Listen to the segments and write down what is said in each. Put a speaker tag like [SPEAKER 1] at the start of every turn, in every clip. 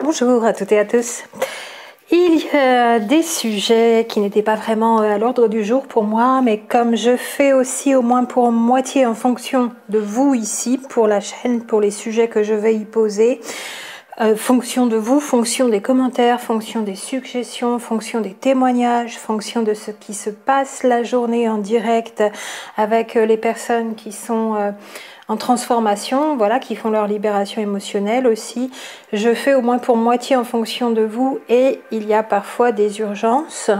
[SPEAKER 1] Bonjour à toutes et à tous. Il y a des sujets qui n'étaient pas vraiment à l'ordre du jour pour moi, mais comme je fais aussi au moins pour moitié en fonction de vous ici, pour la chaîne, pour les sujets que je vais y poser, fonction de vous, fonction des commentaires, fonction des suggestions, fonction des témoignages, fonction de ce qui se passe la journée en direct avec les personnes qui sont en transformation, voilà, qui font leur libération émotionnelle aussi. Je fais au moins pour moitié en fonction de vous et il y a parfois des urgences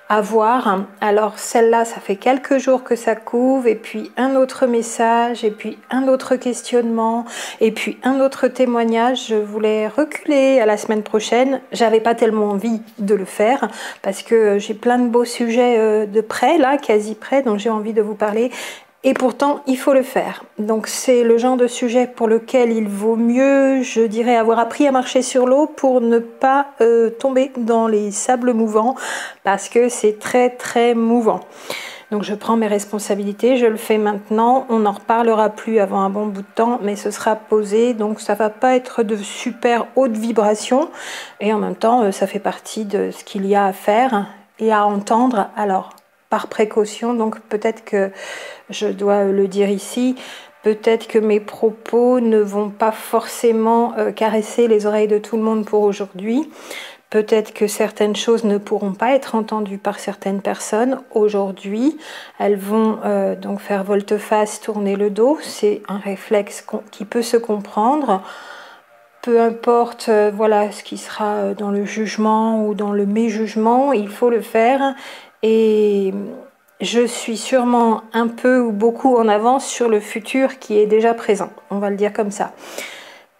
[SPEAKER 1] à voir. Alors celle-là, ça fait quelques jours que ça couvre, et puis un autre message, et puis un autre questionnement, et puis un autre témoignage. Je voulais reculer à la semaine prochaine. J'avais pas tellement envie de le faire parce que j'ai plein de beaux sujets de près, là, quasi près, dont j'ai envie de vous parler. Et pourtant, il faut le faire. Donc c'est le genre de sujet pour lequel il vaut mieux, je dirais, avoir appris à marcher sur l'eau pour ne pas tomber dans les sables mouvants, parce que c'est très très mouvant. Donc je prends mes responsabilités, je le fais maintenant, on n'en reparlera plus avant un bon bout de temps, mais ce sera posé, donc ça va pas être de super haute vibration, et en même temps ça fait partie de ce qu'il y a à faire et à entendre. Alors par précaution, donc peut-être que je dois le dire ici, peut-être que mes propos ne vont pas forcément caresser les oreilles de tout le monde pour aujourd'hui. Peut-être que certaines choses ne pourront pas être entendues par certaines personnes aujourd'hui. Elles vont donc faire volte-face, tourner le dos. C'est un réflexe qui peut se comprendre. Peu importe voilà, ce qui sera dans le jugement ou dans le méjugement, il faut le faire. Et je suis sûrement un peu ou beaucoup en avance sur le futur qui est déjà présent. On va le dire comme ça.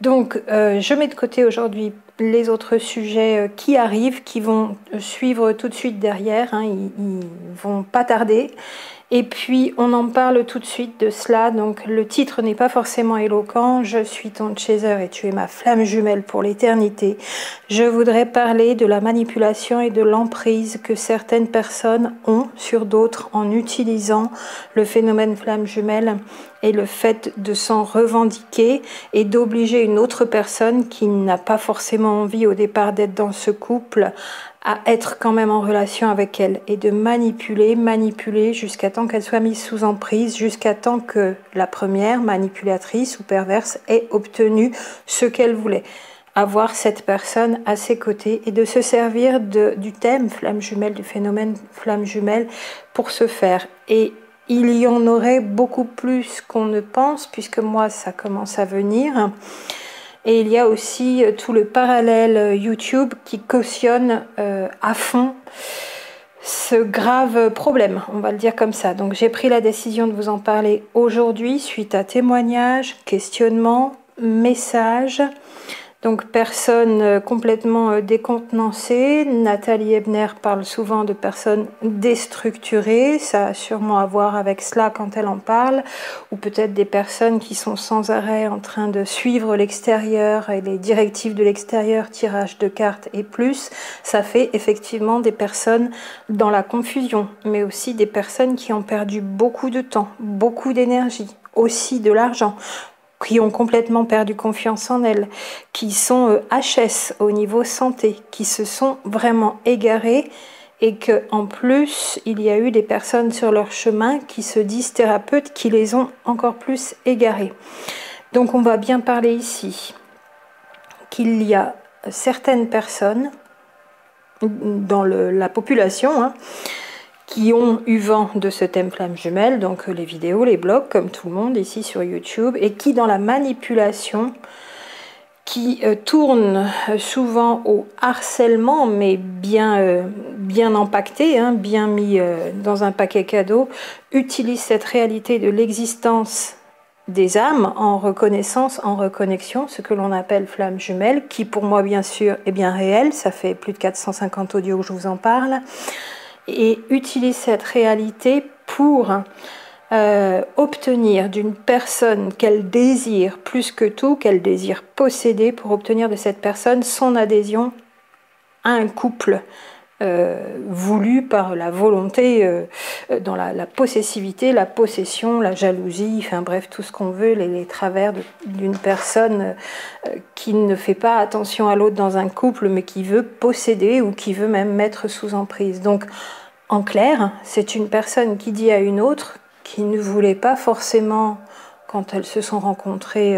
[SPEAKER 1] Donc, je mets de côté aujourd'hui les autres sujets qui arrivent, qui vont suivre tout de suite derrière. Hein, ils vont pas tarder. Et puis, on en parle tout de suite de cela. Donc, le titre n'est pas forcément éloquent. Je suis ton chaser et tu es ma flamme jumelle pour l'éternité. Je voudrais parler de la manipulation et de l'emprise que certaines personnes ont sur d'autres en utilisant le phénomène flamme jumelle et le fait de s'en revendiquer et d'obliger une autre personne qui n'a pas forcément envie au départ d'être dans ce couple à être quand même en relation avec elle et de manipuler jusqu'à temps qu'elle soit mise sous emprise, jusqu'à temps que la première manipulatrice ou perverse ait obtenu ce qu'elle voulait. Avoir cette personne à ses côtés et de se servir du thème flamme jumelle, du phénomène flamme jumelle pour se faire. Et il y en aurait beaucoup plus qu'on ne pense, puisque moi ça commence à venir. Et il y a aussi tout le parallèle YouTube qui cautionne à fond ce grave problème, on va le dire comme ça. Donc j'ai pris la décision de vous en parler aujourd'hui suite à témoignages, questionnements, messages. Donc personnes complètement décontenancées. Nathalie Ebner parle souvent de personnes déstructurées. Ça a sûrement à voir avec cela quand elle en parle. Ou peut-être des personnes qui sont sans arrêt en train de suivre l'extérieur et les directives de l'extérieur, tirage de cartes et plus. Ça fait effectivement des personnes dans la confusion, mais aussi des personnes qui ont perdu beaucoup de temps, beaucoup d'énergie, aussi de l'argent, qui ont complètement perdu confiance en elles, qui sont HS au niveau santé, qui se sont vraiment égarées et que en plus il y a eu des personnes sur leur chemin qui se disent thérapeutes qui les ont encore plus égarées. Donc on va bien parler ici qu'il y a certaines personnes dans la population qui ont eu vent de ce thème flamme jumelle, donc les vidéos, les blogs, comme tout le monde ici sur YouTube, et qui dans la manipulation, qui tournent souvent au harcèlement, mais bien empaqueté, bien mis dans un paquet cadeau, utilisent cette réalité de l'existence des âmes en reconnaissance, en reconnexion, ce que l'on appelle flamme jumelle, qui pour moi bien sûr est bien réel, ça fait plus de 450 audios que je vous en parle, et utilise cette réalité pour obtenir d'une personne qu'elle désire plus que tout, qu'elle désire posséder, pour obtenir de cette personne son adhésion à un couple voulu par la volonté, dans la possessivité, la possession, la jalousie, enfin bref, tout ce qu'on veut, les travers d'une personne qui ne fait pas attention à l'autre dans un couple, mais qui veut posséder ou qui veut même mettre sous emprise. Donc, en clair, c'est une personne qui dit à une autre qui ne voulait pas forcément, quand elles se sont rencontrées,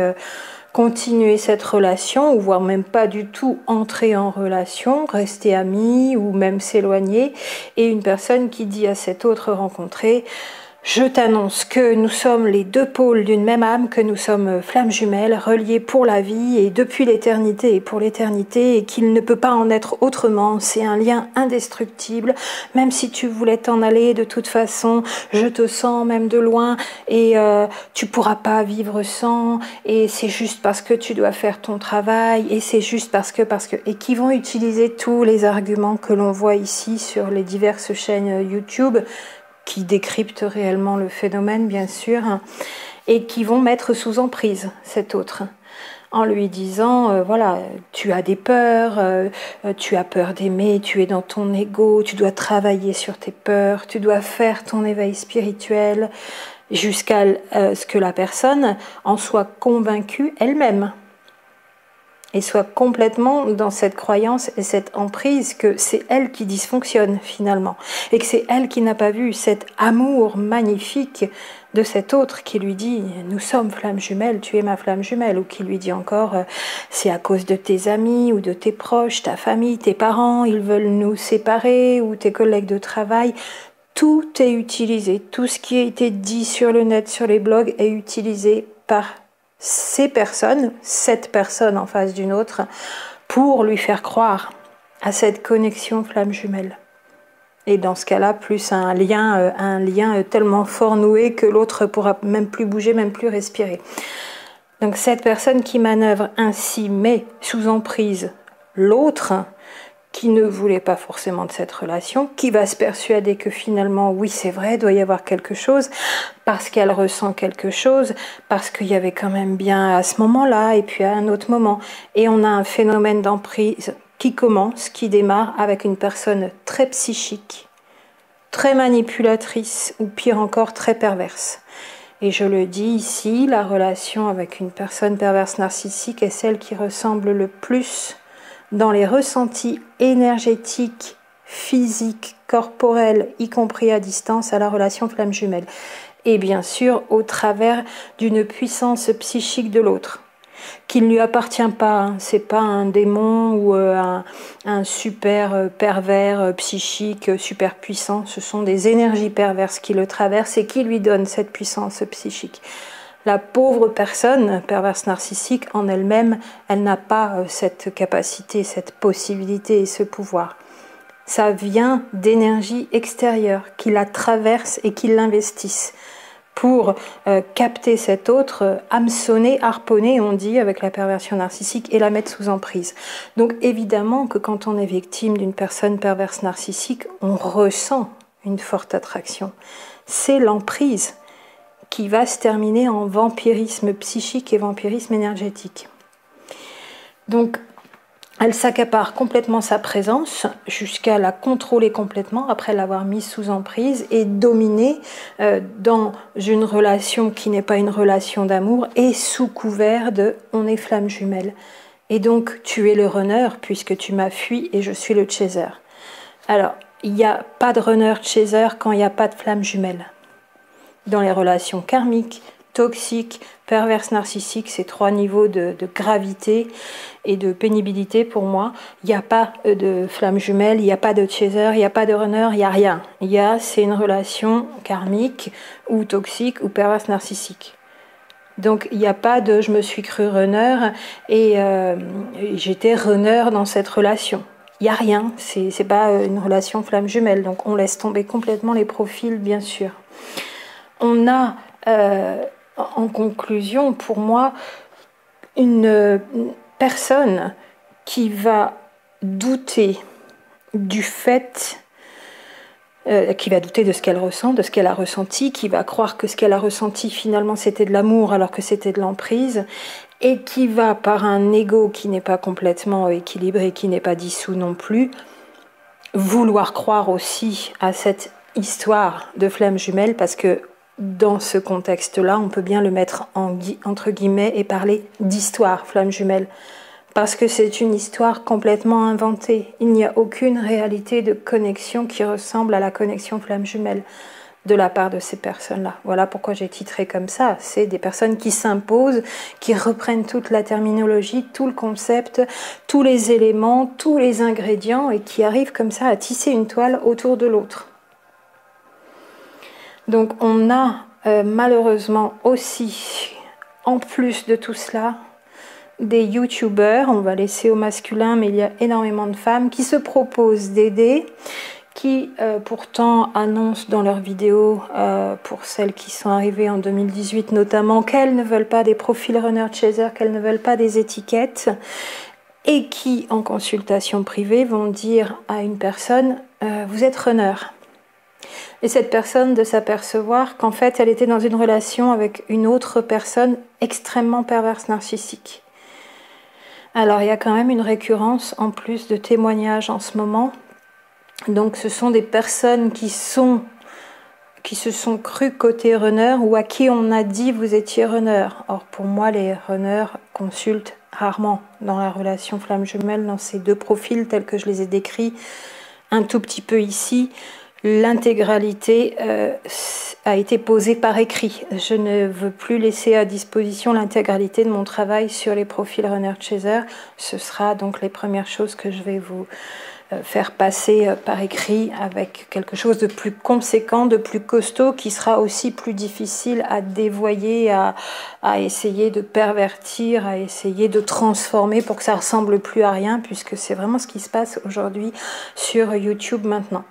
[SPEAKER 1] continuer cette relation, ou voire même pas du tout entrer en relation, rester amis ou même s'éloigner, et une personne qui dit à cette autre rencontrée: je t'annonce que nous sommes les deux pôles d'une même âme, que nous sommes flammes jumelles, reliées pour la vie et depuis l'éternité et pour l'éternité, et qu'il ne peut pas en être autrement. C'est un lien indestructible. Même si tu voulais t'en aller, de toute façon, je te sens même de loin, et tu pourras pas vivre sans, et c'est juste parce que tu dois faire ton travail, et c'est juste parce que, et qui vont utiliser tous les arguments que l'on voit ici sur les diverses chaînes YouTube, qui décryptent réellement le phénomène, bien sûr, et qui vont mettre sous emprise cet autre, en lui disant, voilà, tu as des peurs, tu as peur d'aimer, tu es dans ton ego, tu dois travailler sur tes peurs, tu dois faire ton éveil spirituel, jusqu'à ce que la personne en soit convaincue elle-même, et soit complètement dans cette croyance et cette emprise que c'est elle qui dysfonctionne finalement, et que c'est elle qui n'a pas vu cet amour magnifique de cet autre qui lui dit « nous sommes flammes jumelles, tu es ma flamme jumelle », ou qui lui dit encore « c'est à cause de tes amis ou de tes proches, ta famille, tes parents, ils veulent nous séparer, ou tes collègues de travail ». Tout est utilisé, tout ce qui a été dit sur le net, sur les blogs est utilisé par ces personnes, cette personne en face d'une autre, pour lui faire croire à cette connexion flamme jumelle. Et dans ce cas-là, plus un lien tellement fort noué que l'autre pourra même plus bouger, même plus respirer. Donc cette personne qui manœuvre ainsi met sous emprise l'autre, qui ne voulait pas forcément de cette relation, qui va se persuader que finalement, oui, c'est vrai, il doit y avoir quelque chose, parce qu'elle ressent quelque chose, parce qu'il y avait quand même bien à ce moment-là, et puis à un autre moment. Et on a un phénomène d'emprise qui commence, qui démarre avec une personne très psychique, très manipulatrice, ou pire encore, très perverse. Et je le dis ici, la relation avec une personne perverse narcissique est celle qui ressemble le plus dans les ressentis énergétiques, physiques, corporels, y compris à distance, à la relation flamme jumelle. Et bien sûr, au travers d'une puissance psychique de l'autre, qui ne lui appartient pas. Hein. C'est pas un démon ou un super pervers psychique super puissant. Ce sont des énergies perverses qui le traversent et qui lui donnent cette puissance psychique. La pauvre personne perverse narcissique en elle-même, elle n'a pas cette capacité, cette possibilité et ce pouvoir. Ça vient d'énergie extérieure qui la traverse et qui l'investissent pour capter cet autre, hameçonner, harponner, on dit, avec la perversion narcissique, et la mettre sous emprise. Donc évidemment que quand on est victime d'une personne perverse narcissique, on ressent une forte attraction. C'est l'emprise qui va se terminer en vampirisme psychique et vampirisme énergétique. Donc, elle s'accapare complètement sa présence jusqu'à la contrôler complètement après l'avoir mise sous emprise et dominer dans une relation qui n'est pas une relation d'amour et sous couvert de « on est flamme jumelle ». Et donc, tu es le runner puisque tu m'as fui et je suis le chaser. Alors, il n'y a pas de runner-chaser quand il n'y a pas de flamme jumelle. Dans les relations karmiques, toxiques, perverses, narcissiques, ces trois niveaux de gravité et de pénibilité pour moi, il n'y a pas de flamme jumelle, il n'y a pas de chaser, il n'y a pas de runner, il n'y a rien. C'est une relation karmique ou toxique ou perverse narcissique. Donc il n'y a pas de je me suis cru runner et j'étais runner dans cette relation. Il n'y a rien, c'est pas une relation flamme jumelle, donc on laisse tomber complètement les profils bien sûr. On a, en conclusion, pour moi, une personne qui va douter du fait, qui va douter de ce qu'elle ressent, de ce qu'elle a ressenti, qui va croire que ce qu'elle a ressenti finalement c'était de l'amour alors que c'était de l'emprise, et qui va, par un ego qui n'est pas complètement équilibré, qui n'est pas dissous non plus, vouloir croire aussi à cette histoire de flammes jumelles, parce que dans ce contexte-là, on peut bien le mettre entre guillemets et parler d'histoire flammes jumelles, parce que c'est une histoire complètement inventée. Il n'y a aucune réalité de connexion qui ressemble à la connexion flammes jumelles de la part de ces personnes-là. Voilà pourquoi j'ai titré comme ça. C'est des personnes qui s'imposent, qui reprennent toute la terminologie, tout le concept, tous les éléments, tous les ingrédients et qui arrivent comme ça à tisser une toile autour de l'autre. Donc on a malheureusement aussi, en plus de tout cela, des youtubeurs, on va laisser au masculin, mais il y a énormément de femmes qui se proposent d'aider, qui pourtant annoncent dans leurs vidéos, pour celles qui sont arrivées en 2018 notamment, qu'elles ne veulent pas des profils runner chaser, qu'elles ne veulent pas des étiquettes, et qui en consultation privée vont dire à une personne vous êtes runner. Et cette personne de s'apercevoir qu'en fait elle était dans une relation avec une autre personne extrêmement perverse narcissique. Alors il y a quand même une récurrence en plus de témoignages en ce moment. Donc ce sont des personnes qui se sont crues côté runner ou à qui on a dit vous étiez runner. Or pour moi les runners consultent rarement dans la relation flamme jumelle, dans ces deux profils tels que je les ai décrits un tout petit peu ici. L'intégralité a été posée par écrit. Je ne veux plus laisser à disposition l'intégralité de mon travail sur les profils runner chaser. Ce sera donc les premières choses que je vais vous faire passer par écrit avec quelque chose de plus conséquent, de plus costaud, qui sera aussi plus difficile à dévoyer, à essayer de pervertir, à essayer de transformer pour que ça ressemble plus à rien, puisque c'est vraiment ce qui se passe aujourd'hui sur YouTube maintenant.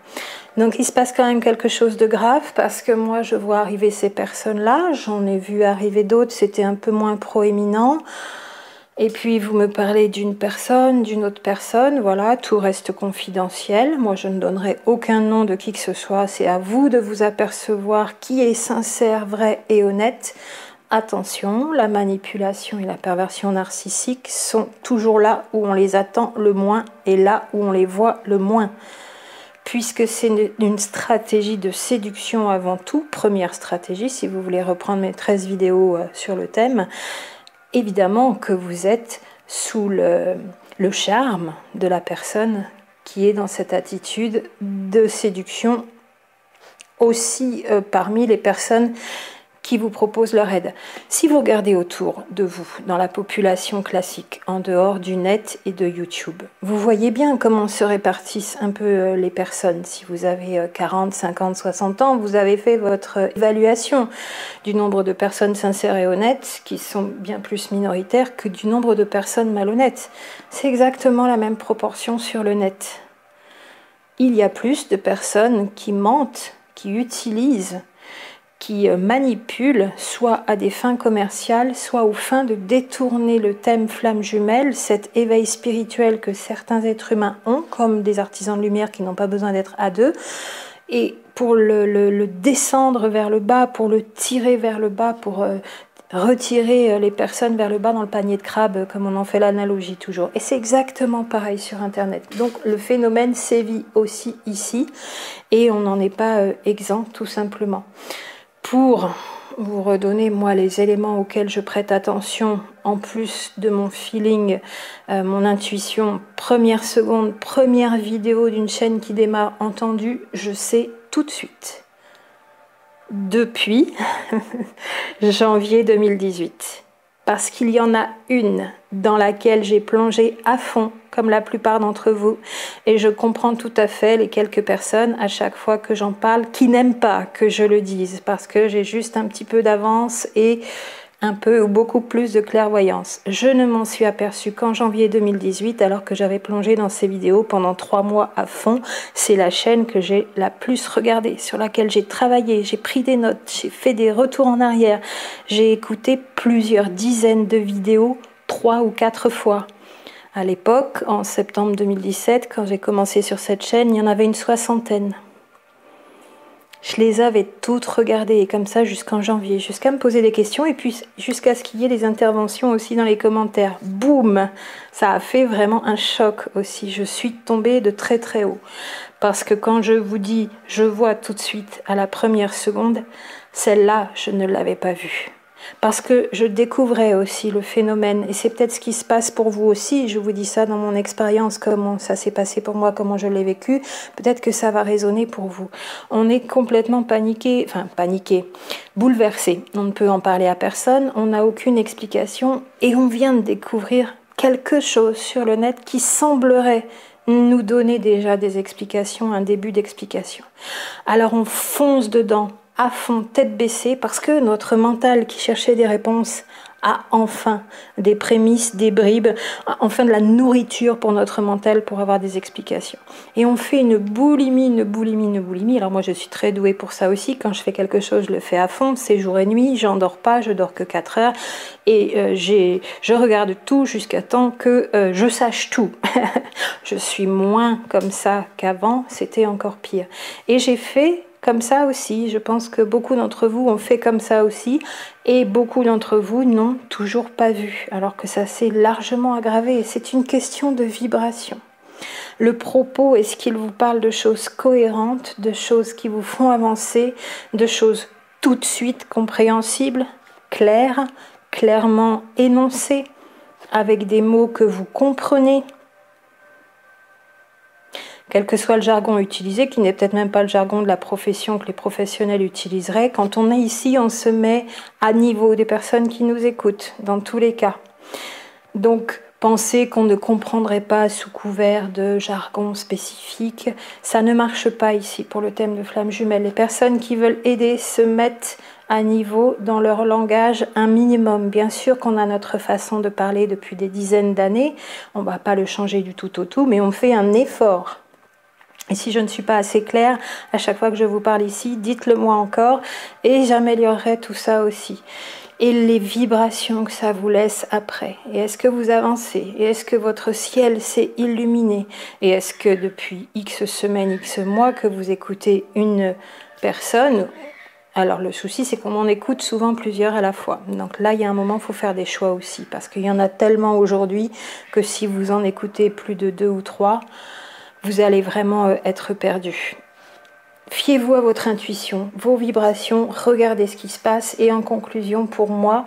[SPEAKER 1] Donc il se passe quand même quelque chose de grave, parce que moi je vois arriver ces personnes-là, j'en ai vu arriver d'autres, c'était un peu moins proéminent. Et puis vous me parlez d'une personne, d'une autre personne, voilà, tout reste confidentiel. Moi je ne donnerai aucun nom de qui que ce soit, c'est à vous de vous apercevoir qui est sincère, vrai et honnête. Attention, la manipulation et la perversion narcissique sont toujours là où on les attend le moins et là où on les voit le moins. Puisque c'est une stratégie de séduction avant tout, première stratégie, si vous voulez reprendre mes 13 vidéos sur le thème, évidemment que vous êtes sous le charme de la personne qui est dans cette attitude de séduction aussi parmi les personnes qui vous proposent leur aide. Si vous regardez autour de vous, dans la population classique, en dehors du net et de YouTube, vous voyez bien comment se répartissent un peu les personnes. Si vous avez 40, 50, 60 ans, vous avez fait votre évaluation du nombre de personnes sincères et honnêtes, qui sont bien plus minoritaires que du nombre de personnes malhonnêtes. C'est exactement la même proportion sur le net. Il y a plus de personnes qui mentent, qui utilisent, qui manipulent, soit à des fins commerciales, soit aux fins de détourner le thème flamme jumelle, cet éveil spirituel que certains êtres humains ont, comme des artisans de lumière qui n'ont pas besoin d'être à deux, et pour le descendre vers le bas, pour le tirer vers le bas, pour retirer les personnes vers le bas dans le panier de crabe, comme on en fait l'analogie toujours. Et c'est exactement pareil sur Internet. Donc le phénomène sévit aussi ici, et on n'en est pas exempt tout simplement. Pour vous redonner, moi, les éléments auxquels je prête attention, en plus de mon feeling, mon intuition, première seconde, première vidéo d'une chaîne qui démarre entendue, je sais tout de suite. Depuis janvier 2018. Parce qu'il y en a une dans laquelle j'ai plongé à fond, comme la plupart d'entre vous, et je comprends tout à fait les quelques personnes, à chaque fois que j'en parle, qui n'aiment pas que je le dise, parce que j'ai juste un petit peu d'avance et un peu ou beaucoup plus de clairvoyance. Je ne m'en suis aperçue qu'en janvier 2018, alors que j'avais plongé dans ces vidéos pendant 3 mois à fond. C'est la chaîne que j'ai la plus regardée, sur laquelle j'ai travaillé, j'ai pris des notes, j'ai fait des retours en arrière, j'ai écouté plusieurs dizaines de vidéos 3 ou 4 fois. À l'époque, en septembre 2017, quand j'ai commencé sur cette chaîne, il y en avait une 60aine. Je les avais toutes regardées, et comme ça jusqu'en janvier, jusqu'à me poser des questions, et puis jusqu'à ce qu'il y ait des interventions aussi dans les commentaires. Boum! Ça a fait vraiment un choc aussi. Je suis tombée de très très haut. Parce que quand je vous dis, je vois tout de suite à la première seconde, celle-là, je ne l'avais pas vue. Parce que je découvrais aussi le phénomène, et c'est peut-être ce qui se passe pour vous aussi, je vous dis ça dans mon expérience, comment ça s'est passé pour moi, comment je l'ai vécu, peut-être que ça va résonner pour vous. On est complètement paniqué, bouleversé, on ne peut en parler à personne, on n'a aucune explication, et on vient de découvrir quelque chose sur le net qui semblerait nous donner déjà des explications, un début d'explication. Alors on fonce dedans, à fond, tête baissée, parce que notre mental qui cherchait des réponses a enfin des prémices, des bribes, enfin de la nourriture pour notre mental pour avoir des explications. Et on fait une boulimie. Alors moi je suis très douée pour ça aussi, quand je fais quelque chose je le fais à fond, c'est jour et nuit, j'en dors pas, je dors que 4 heures, et je regarde tout jusqu'à temps que je sache tout. Je suis moins comme ça qu'avant, c'était encore pire. Et j'ai fait comme ça aussi, je pense que beaucoup d'entre vous ont fait comme ça aussi, et beaucoup d'entre vous n'ont toujours pas vu, alors que ça s'est largement aggravé. C'est une question de vibration. Le propos, est-ce qu'il vous parle de choses cohérentes, de choses qui vous font avancer, de choses tout de suite compréhensibles, claires, clairement énoncées, avec des mots que vous comprenez, quel que soit le jargon utilisé, qui n'est peut-être même pas le jargon de la profession que les professionnels utiliseraient. Quand on est ici, on se met à niveau des personnes qui nous écoutent, dans tous les cas. Donc, penser qu'on ne comprendrait pas sous couvert de jargon spécifique, ça ne marche pas ici pour le thème de flamme jumelle. Les personnes qui veulent aider se mettent à niveau dans leur langage un minimum. Bien sûr qu'on a notre façon de parler depuis des dizaines d'années, on ne va pas le changer du tout au tout, mais on fait un effort. Et si je ne suis pas assez claire, à chaque fois que je vous parle ici, dites-le moi encore et j'améliorerai tout ça aussi. Et les vibrations que ça vous laisse après. Et est-ce que vous avancez? Et est-ce que votre ciel s'est illuminé? Et est-ce que depuis X semaines, X mois que vous écoutez une personne? Alors le souci, c'est qu'on en écoute souvent plusieurs à la fois. Donc là, il y a un moment, il faut faire des choix aussi. Parce qu'il y en a tellement aujourd'hui que si vous en écoutez plus de 2 ou 3, vous allez vraiment être perdu. Fiez-vous à votre intuition, vos vibrations, regardez ce qui se passe. Et en conclusion, pour moi,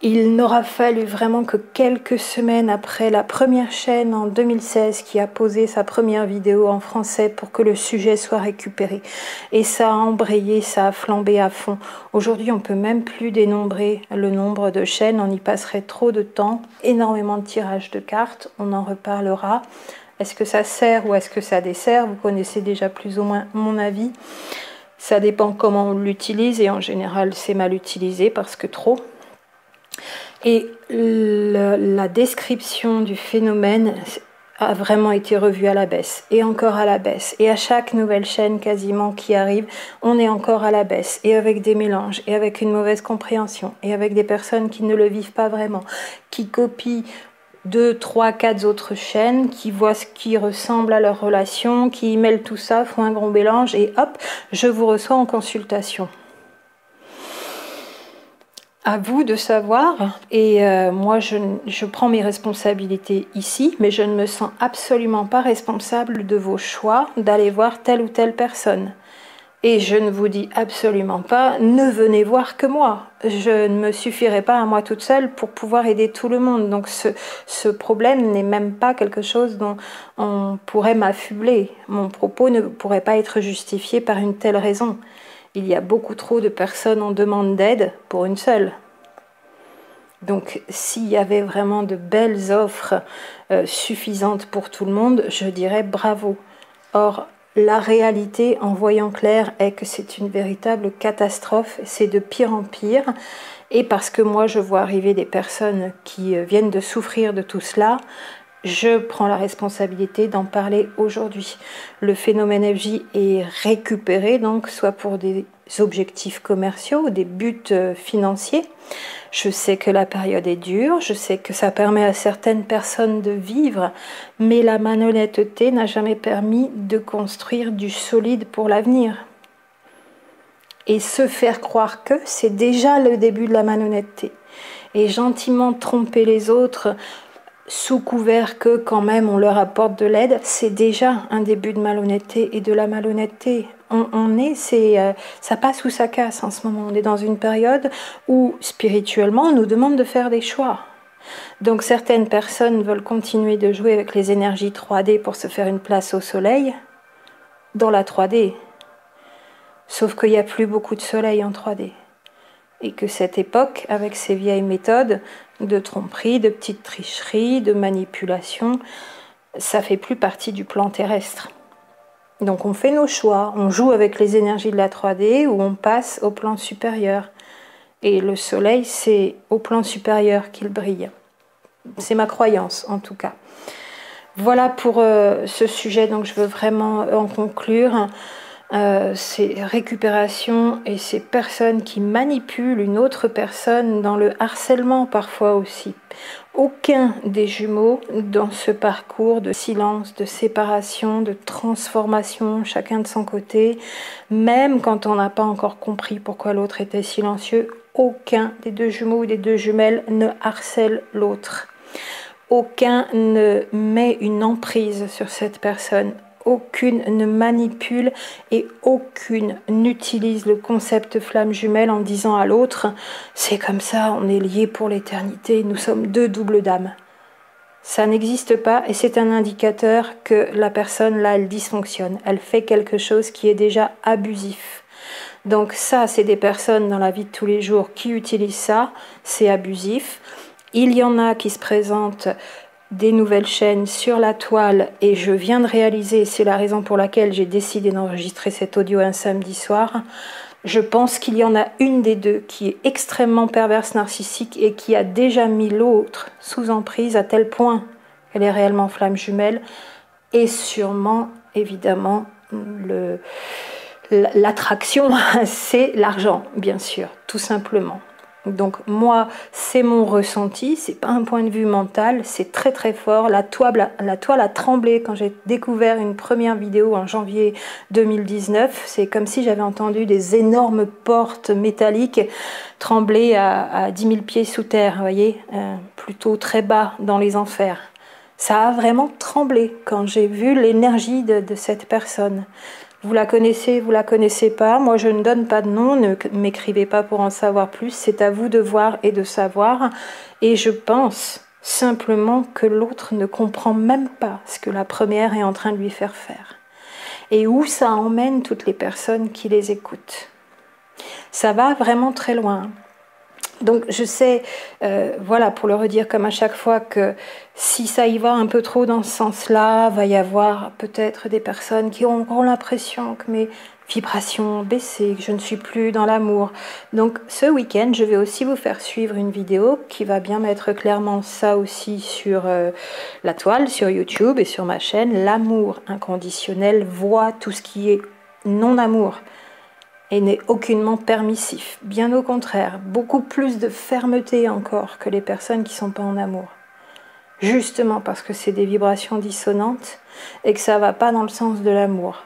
[SPEAKER 1] il n'aura fallu vraiment que quelques semaines après la première chaîne en 2016 qui a posé sa première vidéo en français pour que le sujet soit récupéré. Et ça a embrayé, ça a flambé à fond. Aujourd'hui, on ne peut même plus dénombrer le nombre de chaînes, on y passerait trop de temps. Énormément de tirages de cartes, on en reparlera. Est-ce que ça sert ou est-ce que ça dessert? Vous connaissez déjà plus ou moins mon avis. Ça dépend comment on l'utilise et en général c'est mal utilisé parce que trop. Et la description du phénomène a vraiment été revue à la baisse et encore à la baisse. Et à chaque nouvelle chaîne quasiment qui arrive, on est encore à la baisse et avec des mélanges et avec une mauvaise compréhension et avec des personnes qui ne le vivent pas vraiment, qui copient 2, 3, 4 autres chaînes, qui voient ce qui ressemble à leur relation, qui mêlent tout ça, font un gros mélange et hop, je vous reçois en consultation. À vous de savoir, et moi je prends mes responsabilités ici, mais je ne me sens absolument pas responsable de vos choix d'aller voir telle ou telle personne. Et je ne vous dis absolument pas, ne venez voir que moi. Je ne me suffirai pas à moi toute seule pour pouvoir aider tout le monde. Donc ce problème n'est même pas quelque chose dont on pourrait m'affubler. Mon propos ne pourrait pas être justifié par une telle raison. Il y a beaucoup trop de personnes en demande d'aide pour une seule. Donc s'il y avait vraiment de belles offres suffisantes pour tout le monde, je dirais bravo. Or, la réalité, en voyant clair, est que c'est une véritable catastrophe, c'est de pire en pire. Et parce que moi, je vois arriver des personnes qui viennent de souffrir de tout cela, je prends la responsabilité d'en parler aujourd'hui. Le phénomène FJ est récupéré, donc soit pour des objectifs commerciaux, des buts financiers. Je sais que la période est dure, je sais que ça permet à certaines personnes de vivre, mais la malhonnêteté n'a jamais permis de construire du solide pour l'avenir. Et se faire croire que c'est déjà le début de la malhonnêteté. Et gentiment tromper les autres sous couvert que quand même on leur apporte de l'aide, c'est déjà un début de malhonnêteté et de la malhonnêteté. Ça passe ou ça casse en ce moment. On est dans une période où spirituellement on nous demande de faire des choix. Donc certaines personnes veulent continuer de jouer avec les énergies 3D pour se faire une place au soleil dans la 3D. Sauf qu'il n'y a plus beaucoup de soleil en 3D. Et que cette époque, avec ses vieilles méthodes de tromperie, de petites tricheries, de manipulation, ça fait plus partie du plan terrestre. Donc on fait nos choix, on joue avec les énergies de la 3D ou on passe au plan supérieur. Et le soleil, c'est au plan supérieur qu'il brille. C'est ma croyance en tout cas. Voilà pour ce sujet, donc je veux vraiment en conclure. Ces récupérations et ces personnes qui manipulent une autre personne dans le harcèlement parfois aussi. Aucun des jumeaux dans ce parcours de silence, de séparation, de transformation, chacun de son côté, même quand on n'a pas encore compris pourquoi l'autre était silencieux, aucun des deux jumeaux ou des deux jumelles ne harcèle l'autre. Aucun ne met une emprise sur cette personne. Aucune ne manipule et aucune n'utilise le concept flamme jumelle en disant à l'autre « c'est comme ça, on est liés pour l'éternité, nous sommes deux doubles d'âme ». Ça n'existe pas et c'est un indicateur que la personne là, elle dysfonctionne. Elle fait quelque chose qui est déjà abusif. Donc ça, c'est des personnes dans la vie de tous les jours qui utilisent ça, c'est abusif. Il y en a qui se présentent des nouvelles chaînes sur la toile et je viens de réaliser, c'est la raison pour laquelle j'ai décidé d'enregistrer cet audio un samedi soir, je pense qu'il y en a une des deux qui est extrêmement perverse narcissique et qui a déjà mis l'autre sous emprise à tel point qu'elle est réellement flamme jumelle et sûrement évidemment l'attraction c'est l'argent bien sûr tout simplement. Donc moi, c'est mon ressenti, c'est pas un point de vue mental, c'est très très fort. La toile a tremblé quand j'ai découvert une première vidéo en janvier 2019. C'est comme si j'avais entendu des énormes portes métalliques trembler à 10 000 pieds sous terre, vous voyez, plutôt très bas dans les enfers. Ça a vraiment tremblé quand j'ai vu l'énergie de cette personne. Vous la connaissez, vous la connaissez pas. Moi, je ne donne pas de nom, ne m'écrivez pas pour en savoir plus. C'est à vous de voir et de savoir. Et je pense simplement que l'autre ne comprend même pas ce que la première est en train de lui faire faire. Et où ça emmène toutes les personnes qui les écoutent. Ça va vraiment très loin. Donc je sais, voilà, pour le redire comme à chaque fois, que si ça y va un peu trop dans ce sens-là, va y avoir peut-être des personnes qui auront l'impression que mes vibrations ont baissé, que je ne suis plus dans l'amour. Donc ce week-end, je vais aussi vous faire suivre une vidéo qui va bien mettre clairement ça aussi sur la toile, sur YouTube et sur ma chaîne. L'amour inconditionnel voit tout ce qui est non-amour et n'est aucunement permissif. Bien au contraire, beaucoup plus de fermeté encore que les personnes qui ne sont pas en amour. Justement parce que c'est des vibrations dissonantes et que ça ne va pas dans le sens de l'amour.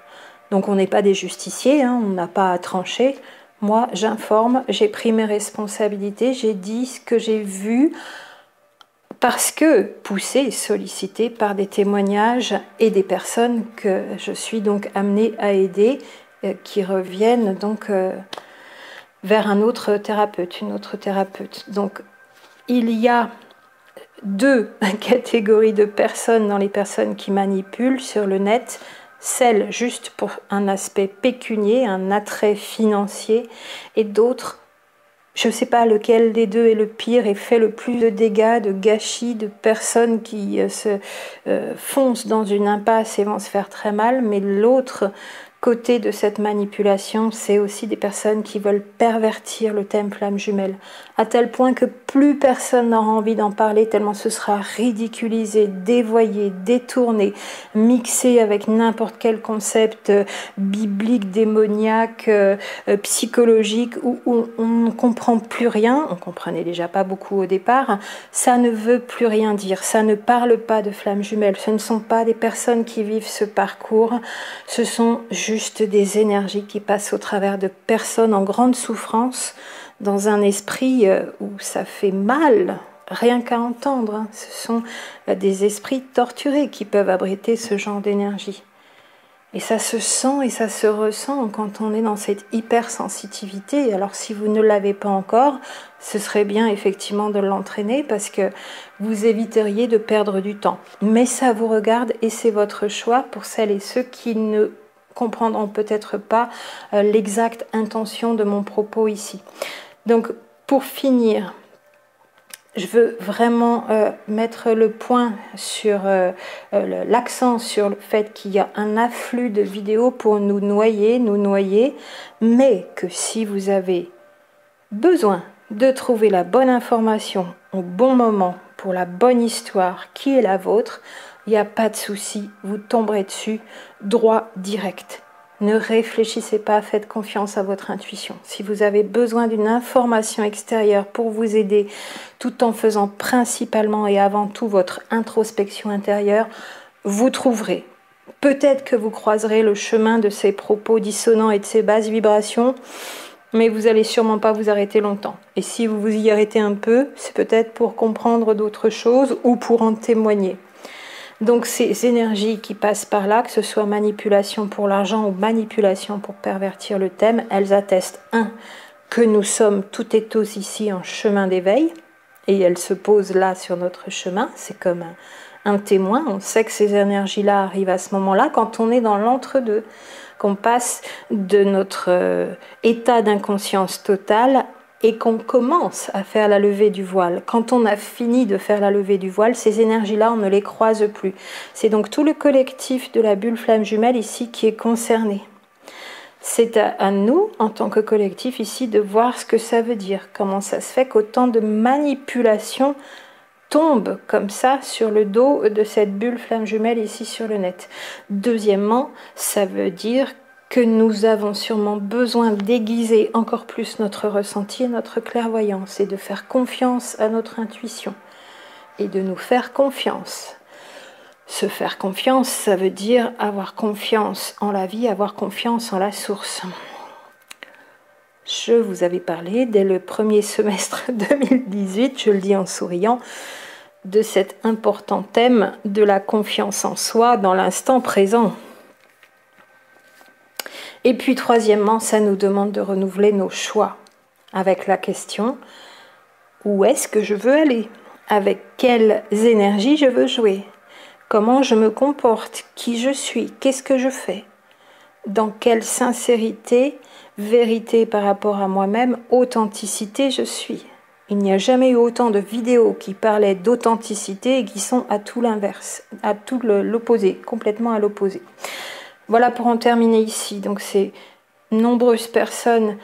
[SPEAKER 1] Donc on n'est pas des justiciers, hein, on n'a pas à trancher. Moi, j'informe, j'ai pris mes responsabilités, j'ai dit ce que j'ai vu parce que poussée et sollicitée par des témoignages et des personnes que je suis donc amenée à aider, qui reviennent donc vers un autre thérapeute, une autre thérapeute. Donc il y a deux catégories de personnes dans les personnes qui manipulent sur le net, celles juste pour un aspect pécunier, un attrait financier, et d'autres, je ne sais pas lequel des deux est le pire et fait le plus de dégâts, de gâchis, de personnes qui se foncent dans une impasse et vont se faire très mal, mais l'autre côté de cette manipulation, c'est aussi des personnes qui veulent pervertir le thème flamme jumelle à tel point que plus personne n'aura envie d'en parler, tellement ce sera ridiculisé, dévoyé, détourné, mixé avec n'importe quel concept biblique, démoniaque, psychologique, où on ne comprend plus rien, on comprenait déjà pas beaucoup au départ, ça ne veut plus rien dire, ça ne parle pas de flammes jumelles, ce ne sont pas des personnes qui vivent ce parcours, ce sont juste des énergies qui passent au travers de personnes en grande souffrance, dans un esprit où ça fait mal, rien qu'à entendre. Hein. Ce sont des esprits torturés qui peuvent abriter ce genre d'énergie. Et ça se sent et ça se ressent quand on est dans cette hypersensitivité. Alors si vous ne l'avez pas encore, ce serait bien effectivement de l'entraîner parce que vous éviteriez de perdre du temps. Mais ça vous regarde et c'est votre choix pour celles et ceux qui ne comprendront peut-être pas l'exacte intention de mon propos ici. Donc, pour finir, je veux vraiment mettre le point sur l'accent sur le fait qu'il y a un afflux de vidéos pour nous noyer, mais que si vous avez besoin de trouver la bonne information au bon moment pour la bonne histoire qui est la vôtre, il n'y a pas de souci, vous tomberez dessus droit direct. Ne réfléchissez pas, faites confiance à votre intuition. Si vous avez besoin d'une information extérieure pour vous aider, tout en faisant principalement et avant tout votre introspection intérieure, vous trouverez. Peut-être que vous croiserez le chemin de ces propos dissonants et de ces basses vibrations, mais vous n'allez sûrement pas vous arrêter longtemps. Et si vous vous y arrêtez un peu, c'est peut-être pour comprendre d'autres choses ou pour en témoigner. Donc ces énergies qui passent par là, que ce soit manipulation pour l'argent ou manipulation pour pervertir le thème, elles attestent, que nous sommes toutes et tous ici en chemin d'éveil, et elles se posent là sur notre chemin, c'est comme un témoin, on sait que ces énergies-là arrivent à ce moment-là, quand on est dans l'entre-deux, qu'on passe de notre état d'inconscience totale et qu'on commence à faire la levée du voile. Quand on a fini de faire la levée du voile, ces énergies-là, on ne les croise plus. C'est donc tout le collectif de la bulle flamme jumelle ici qui est concerné. C'est à nous, en tant que collectif ici, de voir ce que ça veut dire. Comment ça se fait qu'autant de manipulations tombent comme ça sur le dos de cette bulle flamme jumelle ici sur le net. Deuxièmement, ça veut dire que nous avons sûrement besoin d'aiguiser encore plus notre ressenti et notre clairvoyance et de faire confiance à notre intuition et de nous faire confiance. Se faire confiance, ça veut dire avoir confiance en la vie, avoir confiance en la source. Je vous avais parlé dès le premier semestre 2018, je le dis en souriant, de cet important thème de la confiance en soi dans l'instant présent. Et puis troisièmement, ça nous demande de renouveler nos choix avec la question « Où est-ce que je veux aller ? Avec quelles énergies je veux jouer ? Comment je me comporte ? Qui je suis ? Qu'est-ce que je fais ? Dans quelle sincérité, vérité par rapport à moi-même, authenticité je suis ? Il n'y a jamais eu autant de vidéos qui parlaient d'authenticité et qui sont à tout l'inverse, à tout l'opposé, complètement à l'opposé. Voilà pour en terminer ici. Donc c'est nombreuses personnes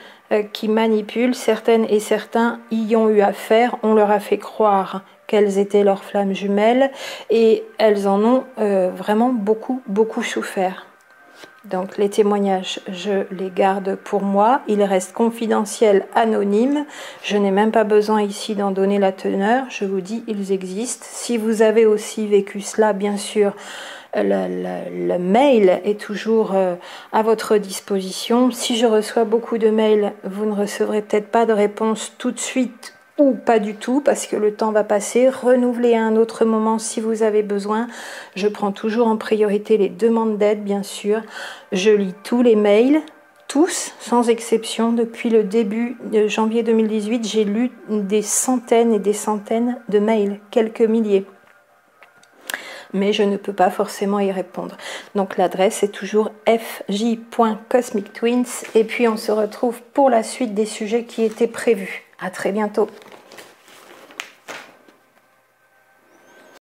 [SPEAKER 1] qui manipulent, certaines et certains y ont eu affaire, on leur a fait croire qu'elles étaient leurs flammes jumelles et elles en ont vraiment beaucoup souffert. Donc les témoignages, je les garde pour moi, ils restent confidentiels, anonymes, je n'ai même pas besoin ici d'en donner la teneur, je vous dis, ils existent. Si vous avez aussi vécu cela, bien sûr, le mail est toujours à votre disposition. Si je reçois beaucoup de mails, vous ne recevrez peut-être pas de réponse tout de suite ou pas du tout parce que le temps va passer. Renouvelez à un autre moment si vous avez besoin. Je prends toujours en priorité les demandes d'aide, bien sûr. Je lis tous les mails, tous, sans exception. Depuis le début de janvier 2018, j'ai lu des centaines et des centaines de mails, quelques milliers. Mais je ne peux pas forcément y répondre. Donc l'adresse est toujours fj.cosmictwins et puis on se retrouve pour la suite des sujets qui étaient prévus. À très bientôt.